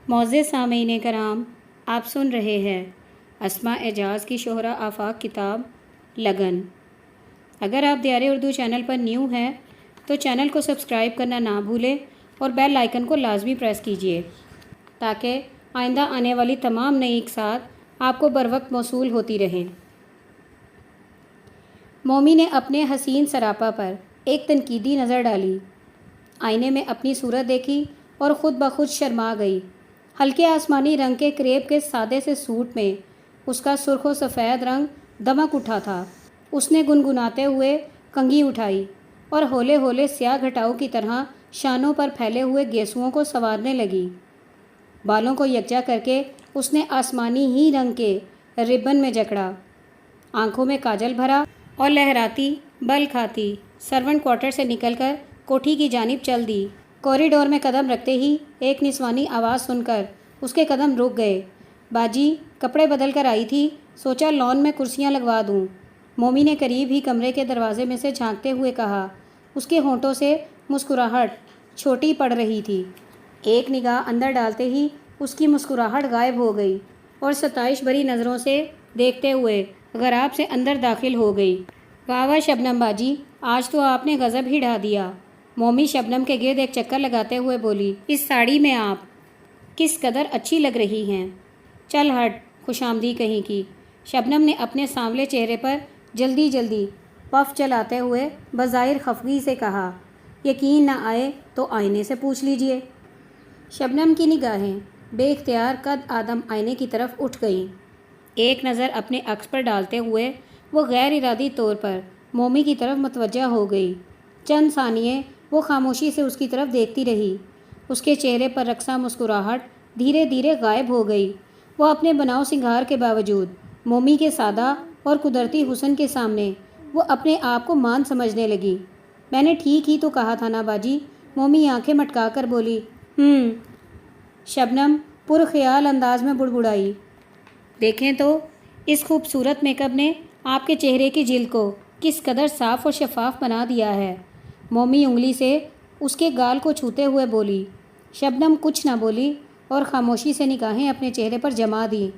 معزز سامعین کرام، آپ سن رہے ہیں اسماء اعجاز کی شہرہ آفاق کتاب لگن۔ اگر آپ دیار اردو چینل پر نیو ہیں تو چینل کو سبسکرائب کرنا نہ بھولیں اور بیل آئیکن کو لازمی پریس کیجیے تاکہ آئندہ آنے والی تمام نئی اقساط آپ کو بروقت موصول ہوتی رہیں۔ مومی نے اپنے حسین سراپا پر ایک تنقیدی نظر ڈالی، آئینے میں اپنی صورت دیکھی اور خود بخود شرما گئی۔ ہلکے آسمانی رنگ کے کریپ کے سادے سے سوٹ میں اس کا سرخ و سفید رنگ دمک اٹھا تھا۔ اس نے گنگناتے ہوئے کنگھی اٹھائی اور ہولے ہولے سیاہ گھٹاؤ کی طرح شانوں پر پھیلے ہوئے گیسوؤں کو سنوارنے لگی۔ بالوں کو یکجا کر کے اس نے آسمانی ہی رنگ کے ربن میں جکڑا، آنکھوں میں کاجل بھرا اور لہراتی بل کھاتی سرونٹ کوارٹر سے نکل کر کوٹھی کی جانب چل دی۔ کوریڈور میں قدم رکھتے ہی ایک نسوانی آواز سن کر اس کے قدم رک گئے۔ باجی کپڑے بدل کر آئی تھی، سوچا لان میں کرسیاں لگوا دوں۔ مومی نے قریب ہی کمرے کے دروازے میں سے جھانکتے ہوئے کہا۔ اس کے ہونٹوں سے مسکراہٹ چھوٹی پڑ رہی تھی۔ ایک نگاہ اندر ڈالتے ہی اس کی مسکراہٹ غائب ہو گئی اور ستائش بھری نظروں سے دیکھتے ہوئے غراب سے اندر داخل ہو گئی۔ واہ واہ شبنم باجی، آج تو آپ نے غضب ہی ڈھا دیا۔ مومی شبنم کے گرد ایک چکر لگاتے ہوئے بولی، اس ساڑی میں آپ کس قدر اچھی لگ رہی ہیں۔ چل ہٹ خوش آمدی کہیں کی۔ شبنم نے اپنے سانولے چہرے پر جلدی جلدی پف چلاتے ہوئے بظاہر خفگی سے کہا، یقین نہ آئے تو آئینے سے پوچھ لیجئے۔ شبنم کی نگاہیں بے اختیار قد آدم آئینے کی طرف اٹھ گئیں۔ ایک نظر اپنے عکس پر ڈالتے ہوئے وہ غیر ارادی طور پر مومی کی طرف متوجہ ہو گئی۔ چند ثانیے وہ خاموشی سے اس کی طرف دیکھتی رہی۔ اس کے چہرے پر رقصہ مسکراہٹ دھیرے دھیرے غائب ہو گئی۔ وہ اپنے بناؤ سنگھار کے باوجود مومی کے سادہ اور قدرتی حسن کے سامنے وہ اپنے آپ کو مان سمجھنے لگی۔ میں نے ٹھیک ہی تو کہا تھا نا باجی، مومی آنکھیں مٹکا کر بولی۔ شبنم پرخیال انداز میں بڑبڑائی، دیکھیں تو اس خوبصورت میک اپ نے آپ کے چہرے کی جلد کو کس قدر صاف اور شفاف بنا دیا ہے۔ مومی انگلی سے اس کے گال کو چھوتے ہوئے بولی۔ شبنم کچھ نہ بولی اور خاموشی سے نگاہیں اپنے چہرے پر جما دیں۔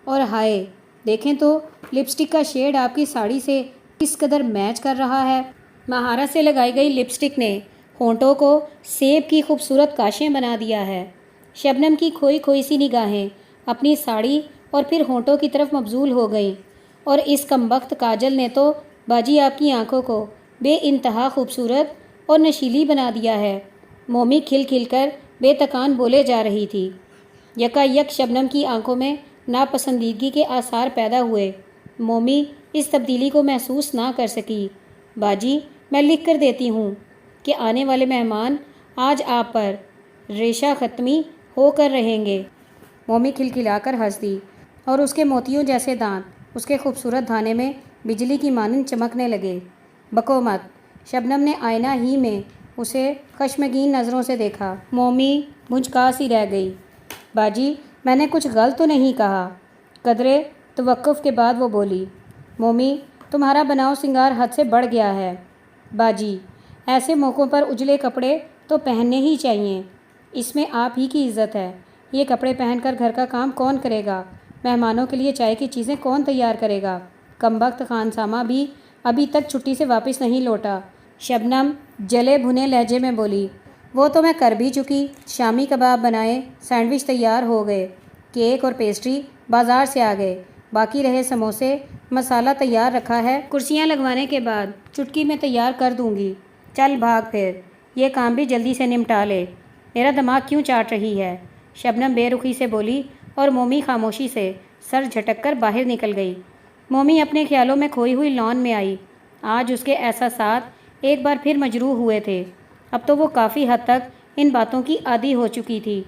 اور ہائے، دیکھیں تو لپسٹک کا شیڈ آپ کی ساڑی سے کس قدر میچ کر رہا ہے۔ مہارت سے لگائی گئی لپسٹک نے ہونٹوں کو سیب کی خوبصورت کاشیں بنا دیا ہے۔ شبنم کی کھوئی کھوئی سی نگاہیں اپنی ساڑی اور پھر ہونٹوں کی طرف مبذول ہو گئیں، اور اس کمبخت کاجل نے تو باجی آپ کی آنکھوں کو بے انتہا خوبصورت اور نشیلی بنا دیا ہے۔ مومی کھل کھل کر بے تکان بولے جا رہی تھی۔ یکا یک شبنم کی آنکھوں میں ناپسندیدگی کے آثار پیدا ہوئے۔ مومی اس تبدیلی کو محسوس نہ کر سکی۔ باجی میں لکھ کر دیتی ہوں کہ آنے والے مہمان آج آپ پر ریشہ ختمی ہو کر رہیں گے۔ مومی کھلکھلا کر ہنس دی اور اس کے موتیوں جیسے دانت اس کے خوبصورت دھانے میں بجلی کی مانند چمکنے لگے۔ بکو مت۔ شبنم نے آئینہ ہی میں اسے خشمگین نظروں سے دیکھا۔ مومی بھنجکا سی رہ گئی۔ باجی میں نے کچھ غلط تو نہیں کہا؟ قدرے توقف کے بعد وہ بولی۔ مومی تمہارا بناؤ سنگار حد سے بڑھ گیا ہے۔ باجی ایسے موقعوں پر اجلے کپڑے تو پہننے ہی چاہیے، اس میں آپ ہی کی عزت ہے۔ یہ کپڑے پہن کر گھر کا کام کون کرے گا؟ مہمانوں کے لیے چائے کی چیزیں کون تیار کرے گا؟ کمبخت خانسامہ بھی ابھی تک چھٹی سے واپس نہیں لوٹا۔ شبنم جلے بھنے لہجے میں بولی۔ وہ تو میں کر بھی چکی، شامی کباب بنائے، سینڈوچ تیار ہو گئے، کیک اور پیسٹری بازار سے آ گئے، باقی رہے سموسے، مسالہ تیار رکھا ہے، کرسیاں لگوانے کے بعد چٹکی میں تیار کر دوں گی۔ چل بھاگ پھر، یہ کام بھی جلدی سے نمٹا لے، میرا دماغ کیوں چاٹ رہی ہے؟ شبنم بے رخی سے بولی اور مومی خاموشی سے سر جھٹک کر باہر نکل گئی۔ مومی اپنے خیالوں میں کھوئی ہوئی لان میں آئی۔ آج اس کے احساسات ایک بار پھر مجروح ہوئے تھے۔ اب تو وہ کافی حد تک ان باتوں کی عادی ہو چکی تھی۔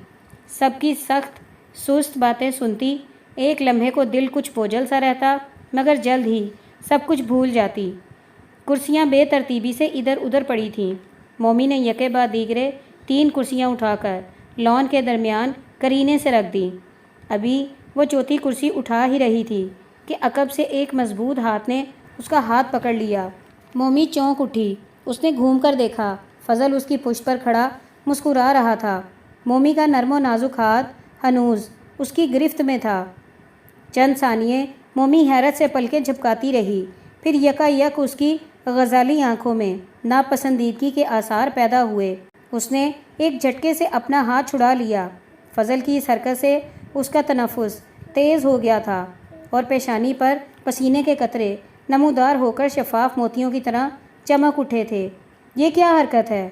سب کی سخت سست باتیں سنتی، ایک لمحے کو دل کچھ بوجھل سا رہتا، مگر جلد ہی سب کچھ بھول جاتی۔ کرسیاں بے ترتیبی سے ادھر ادھر پڑی تھیں۔ مومی نے یکے بعد دیگرے 3 کرسیاں اٹھا کر لان کے درمیان کرینے سے رکھ دیں۔ ابھی وہ چوتھی کرسی اٹھا ہی رہی تھی کہ عقب سے ایک مضبوط ہاتھ نے اس کا ہاتھ پکڑ لیا۔ مومی چونک اٹھی۔ اس نے گھوم کر دیکھا، فضل اس کی پشت پر کھڑا مسکرا رہا تھا۔ مومی کا نرم و نازک ہاتھ ہنوز اس کی گرفت میں تھا۔ چند ثانیے مومی حیرت سے پلکیں جھپکاتی رہی، پھر یکا یک اس کی غزالی آنکھوں میں ناپسندیدگی کے آثار پیدا ہوئے۔ اس نے ایک جھٹکے سے اپنا ہاتھ چھڑا لیا۔ فضل کی اس حرکت سے اس کا تنفس تیز ہو گیا تھا اور پیشانی پر پسینے کے قطرے نمودار ہو کر شفاف موتیوں کی طرح چمک اٹھے تھے۔ یہ کیا حرکت ہے؟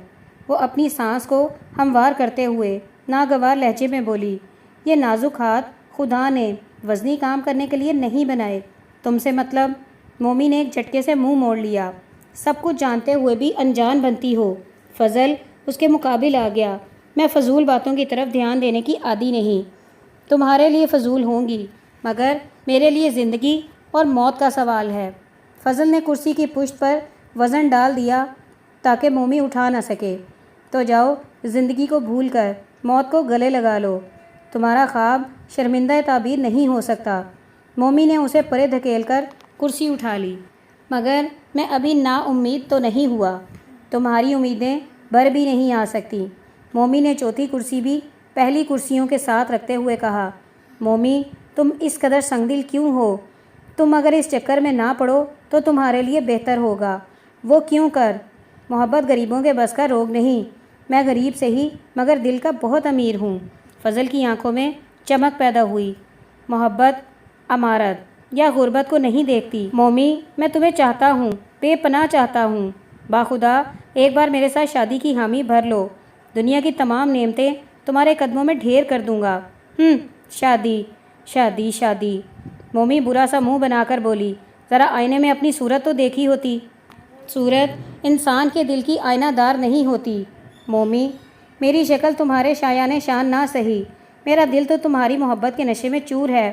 وہ اپنی سانس کو ہموار کرتے ہوئے ناگوار لہجے میں بولی۔ یہ نازک ہاتھ خدا نے وزنی کام کرنے کے لیے نہیں بنائے۔ تم سے مطلب؟ مومی نے ایک جھٹکے سے منہ موڑ لیا۔ سب کچھ جانتے ہوئے بھی انجان بنتی ہو۔ فضل اس کے مقابل آ گیا۔ میں فضول باتوں کی طرف دھیان دینے کی عادی نہیں۔ تمہارے لیے فضول ہوں گی، مگر میرے لیے زندگی اور موت کا سوال ہے۔ فضل نے کرسی کی پشت پر وزن ڈال دیا تاکہ مومی اٹھا نہ سکے۔ تو جاؤ، زندگی کو بھول کر موت کو گلے لگا لو۔ تمہارا خواب شرمندہ تعبیر نہیں ہو سکتا۔ مومی نے اسے پرے دھکیل کر کرسی اٹھا لی۔ مگر میں ابھی نا امید تو نہیں ہوا۔ تمہاری امیدیں بھر بھی نہیں آ سکتی۔ مومی نے چوتھی کرسی بھی پہلی کرسیوں کے ساتھ رکھتے ہوئے کہا۔ مومی، تم اس قدر سنگ دل کیوں ہو؟ تم اگر اس چکر میں نہ پڑو تو تمہارے لیے بہتر ہوگا۔ وہ کیوں کر؟ محبت غریبوں کے بس کا روگ نہیں۔ میں غریب سے ہی مگر دل کا بہت امیر ہوں۔ فضل کی آنکھوں میں چمک پیدا ہوئی۔ محبت امارت یا غربت کو نہیں دیکھتی۔ مومی، میں تمہیں چاہتا ہوں، بے پناہ چاہتا ہوں۔ باخدا ایک بار میرے ساتھ شادی کی حامی بھر لو۔ دنیا کی تمام نعمتیں تمہارے قدموں میں ڈھیر کر دوں گا۔ شادی شادی شادی، مومی برا سا منہ بنا کر بولی۔ ذرا آئینے میں اپنی صورت تو دیکھی ہوتی۔ صورت انسان کے دل کی آئینہ دار نہیں ہوتی۔ مومی، میری شکل تمہارے شایان شان نہ سہی، میرا دل تو تمہاری محبت کے نشے میں چور ہے،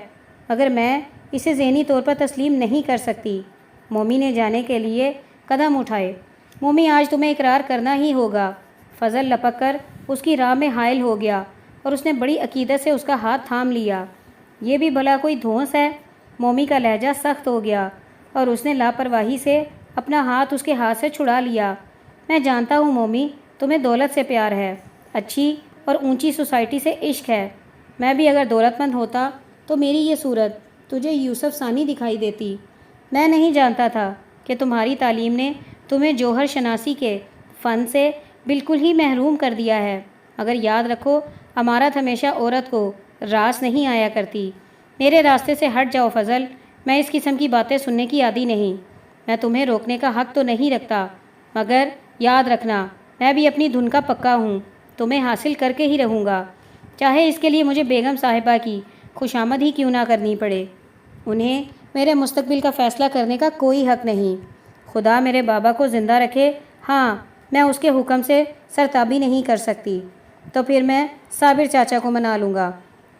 مگر میں اسے ذہنی طور پر تسلیم نہیں کر سکتی۔ مومی نے جانے کے لیے قدم اٹھائے۔ مومی، آج تمہیں اقرار کرنا ہی ہوگا۔ فضل لپک کر اس کی راہ میں حائل ہو گیا اور اس نے بڑی عقیدت سے اس کا ہاتھ تھام لیا۔ یہ بھی بھلا کوئی دھونس ہے؟ مومی کا لہجہ سخت ہو گیا اور اس نے لاپرواہی سے اپنا ہاتھ اس کے ہاتھ سے چھڑا لیا۔ میں جانتا ہوں مومی، تمہیں دولت سے پیار ہے، اچھی اور اونچی سوسائٹی سے عشق ہے۔ میں بھی اگر دولت مند ہوتا تو میری یہ صورت تجھے یوسف ثانی دکھائی دیتی۔ میں نہیں جانتا تھا کہ تمہاری تعلیم نے تمہیں جوہر شناسی کے فن سے بالکل ہی محروم کر دیا ہے۔ مگر یاد رکھو، امارت ہمیشہ عورت کو راس نہیں آیا کرتی۔ میرے راستے سے ہٹ جاؤ فضل، میں اس قسم کی باتیں سننے کی عادی نہیں۔ میں تمہیں روکنے کا حق تو نہیں رکھتا، مگر یاد رکھنا، میں بھی اپنی دھن کا پکا ہوں، تمہیں حاصل کر کے ہی رہوں گا، چاہے اس کے لیے مجھے بیگم صاحبہ کی خوشامد ہی کیوں نہ کرنی پڑے۔ انہیں میرے مستقبل کا فیصلہ کرنے کا کوئی حق نہیں۔ خدا میرے بابا کو زندہ رکھے، ہاں، میں اس کے حکم سے سرتابی نہیں کر سکتی۔ تو پھر میں صابر چاچا کو منا لوں گا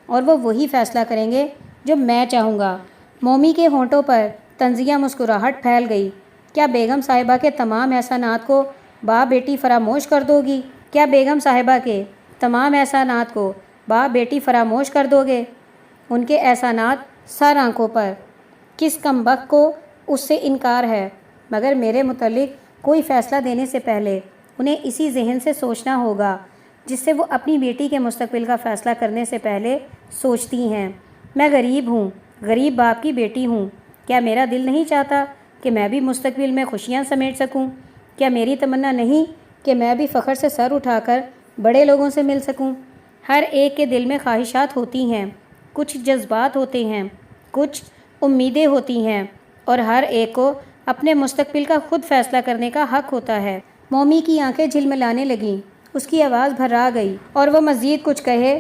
اور وہ وہی فیصلہ کریں گے جو میں چاہوں گا۔ مومی کے ہونٹوں پر طنزیہ مسکراہٹ پھیل گئی۔ کیا بیگم صاحبہ کے تمام احسانات کو باپ بیٹی فراموش کر دو گی؟ کیا بیگم صاحبہ کے تمام احسانات کو باپ بیٹی فراموش کر دو گے؟ ان کے احسانات سر آنکھوں پر، کس کمبخت کو اس سے انکار ہے؟ مگر میرے متعلق کوئی فیصلہ دینے سے پہلے انہیں اسی ذہن سے سوچنا ہوگا جس سے وہ اپنی بیٹی کے مستقبل کا فیصلہ کرنے سے پہلے سوچتی ہیں۔ میں غریب ہوں، غریب باپ کی بیٹی ہوں۔ کیا میرا دل نہیں چاہتا کہ میں بھی مستقبل میں خوشیاں سمیٹ سکوں؟ کیا میری تمنا نہیں کہ میں بھی فخر سے سر اٹھا کر بڑے لوگوں سے مل سکوں؟ ہر ایک کے دل میں خواہشات ہوتی ہیں، کچھ جذبات ہوتے ہیں، کچھ امیدیں ہوتی ہیں، اور ہر ایک کو اپنے مستقبل کا خود فیصلہ کرنے کا حق ہوتا ہے۔ مومی کی آنکھیں جھلملانے لگیں، اس کی آواز بھرا گئی اور وہ مزید کچھ کہے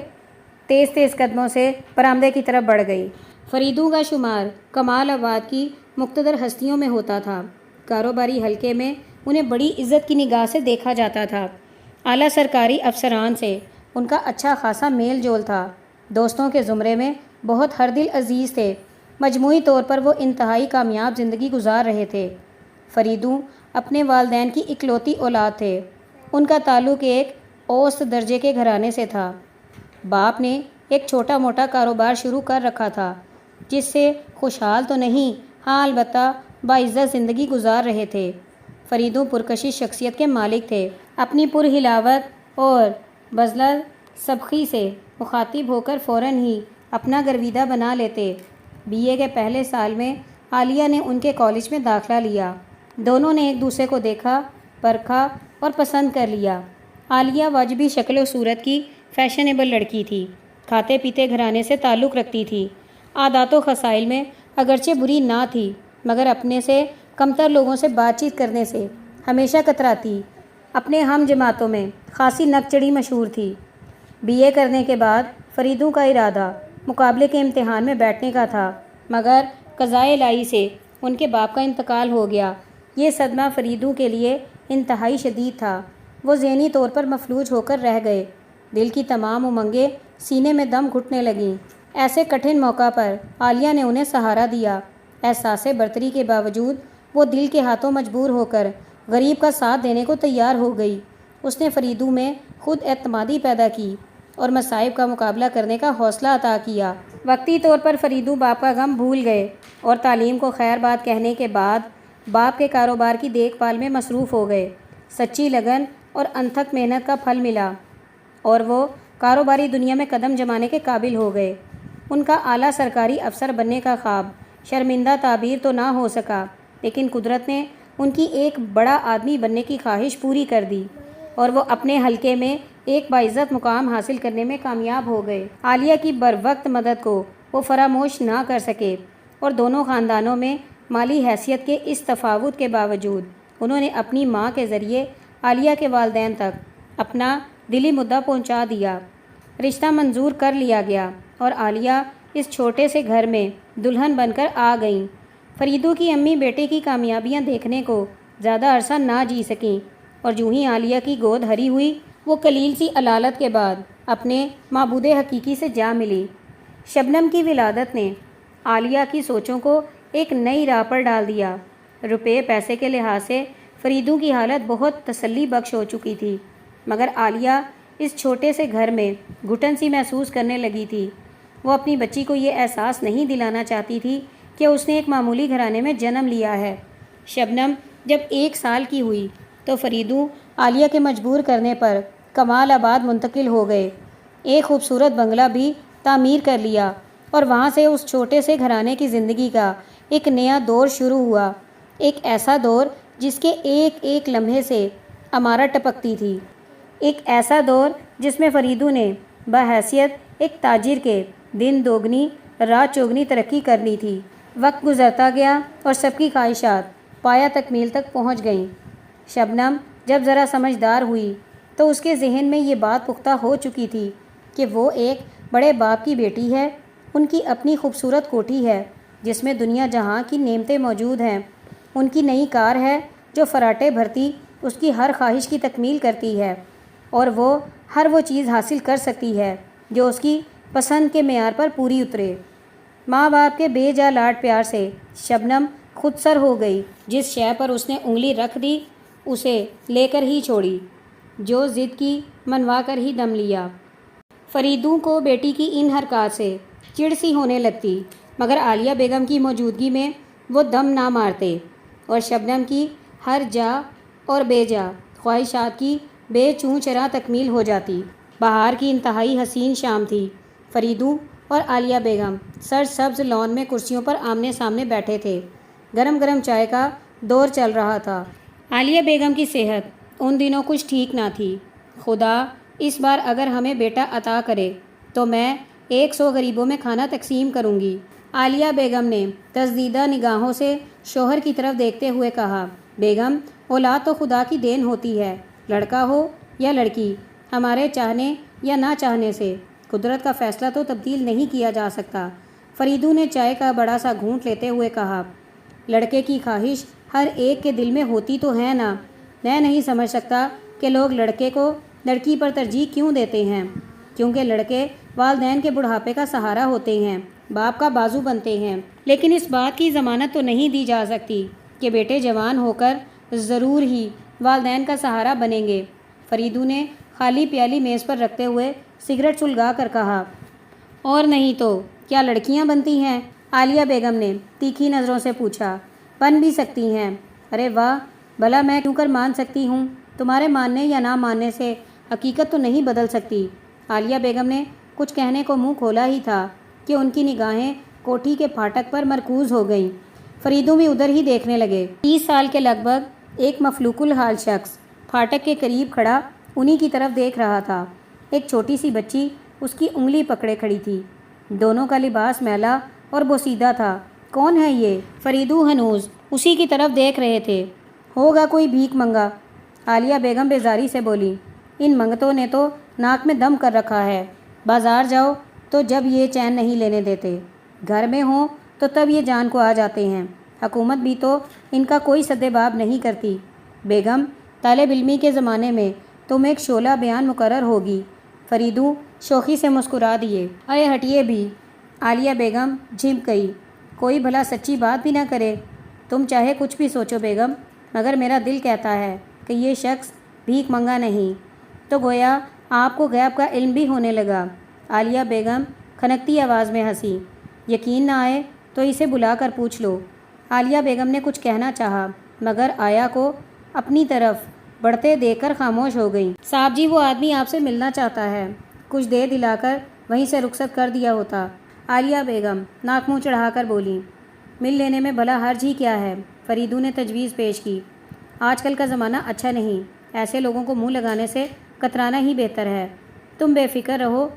تیز تیز قدموں سے برآمدے کی طرف بڑھ گئی۔ فریدوں کا شمار کمال آباد کی مقتدر ہستیوں میں ہوتا تھا۔ کاروباری حلقے میں انہیں بڑی عزت کی نگاہ سے دیکھا جاتا تھا۔ اعلیٰ سرکاری افسران سے ان کا اچھا خاصا میل جول تھا۔ دوستوں کے زمرے میں بہت ہردل عزیز تھے۔ مجموعی طور پر وہ انتہائی کامیاب زندگی گزار رہے تھے۔ فریدوں اپنے والدین کی اکلوتی اولاد تھے۔ ان کا تعلق ایک اوسط درجے کے گھرانے سے تھا۔ باپ نے ایک چھوٹا موٹا کاروبار شروع کر رکھا تھا جس سے خوشحال تو نہیں، ہاں البتہ باعزت زندگی گزار رہے تھے۔ فریدوں پرکشش شخصیت کے مالک تھے۔ اپنی پرہلاوت اور بذلت سبخی سے مخاطب ہو کر فوراً ہی اپنا گرویدہ بنا لیتے۔ BA کے پہلے سال میں عالیہ نے ان کے کالج میں داخلہ لیا۔ دونوں نے ایک دوسرے کو دیکھا، پرکھا اور پسند کر لیا۔ عالیہ واجبی شکل و صورت کی فیشنیبل لڑکی تھی، کھاتے پیتے گھرانے سے تعلق رکھتی تھی، عادات و خصائل میں اگرچہ بری نہ تھی مگر اپنے سے کمتر لوگوں سے بات چیت کرنے سے ہمیشہ کتراتی، اپنے ہم جماعتوں میں خاصی نک چڑھی مشہور تھی۔ BA کرنے کے بعد فریدوں کا ارادہ مقابلے کے امتحان میں بیٹھنے کا تھا مگر قضائے الہی سے ان کے باپ کا انتقال ہو گیا۔ یہ صدمہ فریدوں کے لیے انتہائی شدید تھا۔ وہ ذہنی طور پر مفلوج ہو کر رہ گئے۔ دل کی تمام امنگیں سینے میں دم گھٹنے لگیں۔ ایسے کٹھن موقع پر عالیہ نے انہیں سہارا دیا۔ احساس برتری کے باوجود وہ دل کے ہاتھوں مجبور ہو کر غریب کا ساتھ دینے کو تیار ہو گئی۔ اس نے فریدوں میں خود اعتمادی پیدا کی اور مصائب کا مقابلہ کرنے کا حوصلہ عطا کیا۔ وقتی طور پر فریدوں باپ کا غم بھول گئے اور تعلیم کو خیر بات کہنے کے بعد باپ کے کاروبار کی دیکھ بھال میں مصروف ہو گئے۔ سچی لگن اور انتھک محنت کا پھل ملا اور وہ کاروباری دنیا میں قدم جمانے کے قابل ہو گئے۔ ان کا اعلیٰ سرکاری افسر بننے کا خواب شرمندہ تعبیر تو نہ ہو سکا لیکن قدرت نے ان کی ایک بڑا آدمی بننے کی خواہش پوری کر دی اور وہ اپنے حلقے میں ایک باعزت مقام حاصل کرنے میں کامیاب ہو گئے۔ عالیہ کی بروقت مدد کو وہ فراموش نہ کر سکے اور دونوں خاندانوں میں مالی حیثیت کے اس تفاوت کے باوجود انہوں نے اپنی ماں کے ذریعے عالیہ کے والدین تک اپنا دلی مدعا پہنچا دیا۔ رشتہ منظور کر لیا گیا اور عالیہ اس چھوٹے سے گھر میں دلہن بن کر آ گئیں۔ فریدوں کی امی بیٹے کی کامیابیاں دیکھنے کو زیادہ عرصہ نہ جی سکیں اور جو ہی عالیہ کی گود ہری ہوئی وہ قلیل سی علالت کے بعد اپنے معبود حقیقی سے جا ملی۔ شبنم کی ولادت نے عالیہ کی سوچوں کو ایک نئی راہ پر ڈال دیا۔ روپے پیسے کے لحاظ سے فریدوں کی حالت بہت تسلی بخش ہو چکی تھی مگر عالیہ اس چھوٹے سے گھر میں گھٹن سی محسوس کرنے لگی تھی۔ وہ اپنی بچی کو یہ احساس نہیں دلانا چاہتی تھی کہ اس نے ایک معمولی گھرانے میں جنم لیا ہے۔ شبنم جب 1 سال کی ہوئی تو فریدوں عالیہ کے مجبور کرنے پر کمال آباد منتقل ہو گئے۔ ایک خوبصورت بنگلہ بھی تعمیر کر لیا اور وہاں سے اس چھوٹے سے گھرانے کی زندگی کا ایک نیا دور شروع ہوا، ایک ایسا دور جس کے ایک ایک لمحے سے عمارت ٹپکتی تھی، ایک ایسا دور جس میں فریدوں نے بحیثیت ایک تاجر کے دن دوگنی رات چوگنی ترقی کرنی تھی۔ وقت گزرتا گیا اور سب کی خواہشات پایہ تکمیل تک پہنچ گئیں۔ شبنم جب ذرا سمجھدار ہوئی تو اس کے ذہن میں یہ بات پختہ ہو چکی تھی کہ وہ ایک بڑے باپ کی بیٹی ہے۔ ان کی اپنی خوبصورت کوٹھی ہے جس میں دنیا جہاں کی نعمتیں موجود ہیں۔ ان کی نئی کار ہے جو فراٹے بھرتی اس کی ہر خواہش کی تکمیل کرتی ہے اور وہ ہر وہ چیز حاصل کر سکتی ہے جو اس کی پسند کے معیار پر پوری اترے۔ ماں باپ کے بے جا لاڈ پیار سے شبنم خود سر ہو گئی۔ جس شے پر اس نے انگلی رکھ دی اسے لے کر ہی چھوڑی، جو ضد کی منوا کر ہی دم لیا۔ فریدوں کو بیٹی کی ان حرکات سے چڑ سی ہونے لگتی مگر عالیہ بیگم کی موجودگی میں وہ دم نہ مارتے اور شبنم کی ہر جا اور بے جا خواہشات کی بے چوں چرا تکمیل ہو جاتی۔ بہار کی انتہائی حسین شام تھی۔ فریدوں اور عالیہ بیگم سر سبز لان میں کرسیوں پر آمنے سامنے بیٹھے تھے۔ گرم گرم چائے کا دور چل رہا تھا۔ عالیہ بیگم کی صحت ان دنوں کچھ ٹھیک نہ تھی۔ خدا اس بار اگر ہمیں بیٹا عطا کرے تو میں 100 غریبوں میں کھانا تقسیم کروں گی۔ عالیہ بیگم نے تصدیدہ نگاہوں سے شوہر کی طرف دیکھتے ہوئے کہا، بیگم اولاد تو خدا کی دین ہوتی ہے، لڑکا ہو یا لڑکی، ہمارے چاہنے یا نہ چاہنے سے قدرت کا فیصلہ تو تبدیل نہیں کیا جا سکتا۔ فریدوں نے چائے کا بڑا سا گھونٹ لیتے ہوئے کہا، لڑکے کی خواہش ہر ایک کے دل میں ہوتی تو ہے نا۔ میں نہیں سمجھ سکتا کہ لوگ لڑکے کو لڑکی پر ترجیح کیوں دیتے ہیں، کیونکہ لڑکے والدین کے بڑھاپے کا سہارا ہوتے ہیں، باپ کا بازو بنتے ہیں، لیکن اس بات کی ضمانت تو نہیں دی جا سکتی کہ بیٹے جوان ہو کر ضرور ہی والدین کا سہارا بنیں گے۔ فریدوں نے خالی پیالی میز پر رکھتے ہوئے سگریٹ سلگا کر کہا، اور نہیں تو کیا لڑکیاں بنتی ہیں؟ عالیہ بیگم نے تیکھی نظروں سے پوچھا۔ بن بھی سکتی ہیں۔ ارے واہ، بھلا میں کیوں کر مان سکتی ہوں؟ تمہارے ماننے یا نہ ماننے سے حقیقت تو نہیں بدل سکتی۔ عالیہ بیگم نے کچھ کہنے کو منہ کھولا ہی تھا کہ ان کی نگاہیں کوٹھی کے پھاٹک پر مرکوز ہو گئیں۔ فریدو بھی ادھر ہی دیکھنے لگے۔ 30 سال کے لگ بھگ ایک مفلوق الحال شخص پھاٹک کے قریب کھڑا انہی کی طرف دیکھ رہا تھا۔ ایک چھوٹی سی بچی اس کی انگلی پکڑے کھڑی تھی۔ دونوں کا لباس میلا اور بوسیدہ تھا۔ کون ہے یہ؟ فریدو ہنوز اسی کی طرف دیکھ رہے تھے۔ ہوگا کوئی بھیک منگا، عالیہ بیگم بیزاری سے بولی۔ ان منگتوں نے تو ناک میں دم کر رکھا ہے۔ بازار جاؤ تو جب یہ چین نہیں لینے دیتے، گھر میں ہوں تو تب یہ جان کو آ جاتے ہیں۔ حکومت بھی تو ان کا کوئی سد باب نہیں کرتی۔ بیگم، طالب علمی کے زمانے میں تم ایک شعلہ بیان مقرر ہوگی۔ فریدو شوخی سے مسکرا دیے۔ ارے ہٹیے بھی، عالیہ بیگم جھمک گئی۔ کوئی بھلا سچی بات بھی نہ کرے؟ تم چاہے کچھ بھی سوچو بیگم، مگر میرا دل کہتا ہے کہ یہ شخص بھیک منگا نہیں۔ تو گویا آپ کو غیب کا علم بھی ہونے لگا۔ عالیہ بیگم کھنکتی آواز میں ہنسی۔ یقین نہ آئے تو اسے بلا کر پوچھ لو۔ عالیہ بیگم نے کچھ کہنا چاہا مگر آیا کو اپنی طرف بڑھتے دیکھ کر خاموش ہو گئیں۔ صاحب جی، وہ آدمی آپ سے ملنا چاہتا ہے۔ کچھ دے دلا کر وہیں سے رخصت کر دیا ہوتا۔ عالیہ بیگم ناک منہ چڑھا کر بولی۔ مل لینے میں بھلا حرج ہی کیا ہے؟ فریدو نے تجویز پیش کی۔ آج کل کا زمانہ اچھا نہیں، ایسے لوگوں کو منہ لگانے سے کترانا ہی بہتر ہے۔ تم بے فکر رہو،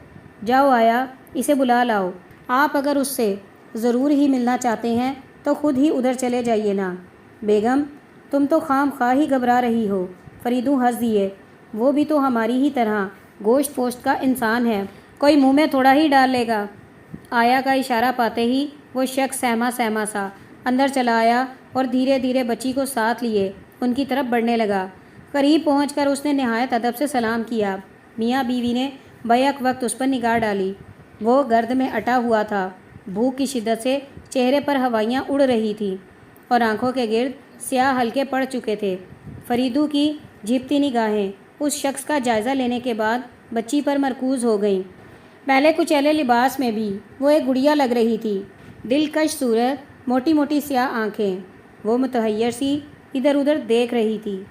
جاؤ آیا اسے بلا لاؤ۔ آپ اگر اس سے ضرور ہی ملنا چاہتے ہیں تو خود ہی ادھر چلے جائیے نا۔ بیگم، تم تو خام خواہ ہی گھبرا رہی ہو۔ فریدو ہنس دیے۔ وہ بھی تو ہماری ہی طرح گوشت پوشت کا انسان ہے، کوئی منہ میں تھوڑا ہی ڈال لے گا۔ آیا کا اشارہ پاتے ہی وہ شخص سہما سہما سا اندر چلا آیا اور دھیرے دھیرے بچی کو ساتھ لیے ان کی طرف بڑھنے لگا۔ قریب پہنچ کر اس نے نہایت ادب سے سلام کیا۔ میاں بیوی نے بیک وقت اس پر نگاہ ڈالی۔ وہ گرد میں اٹا ہوا تھا، بھوک کی شدت سے چہرے پر ہوائیاں اڑ رہی تھیں اور آنکھوں کے گرد سیاہ حلقے پڑ چکے تھے۔ فریدو کی جھپتی نگاہیں اس شخص کا جائزہ لینے کے بعد بچی پر مرکوز ہو گئیں۔ پہلے کچیلے لباس میں بھی وہ ایک گڑیا لگ رہی تھی۔ دلکش صورت، موٹی موٹی سیاہ آنکھیں، وہ متحیر سی ادھر ادھر دیکھ رہی تھی۔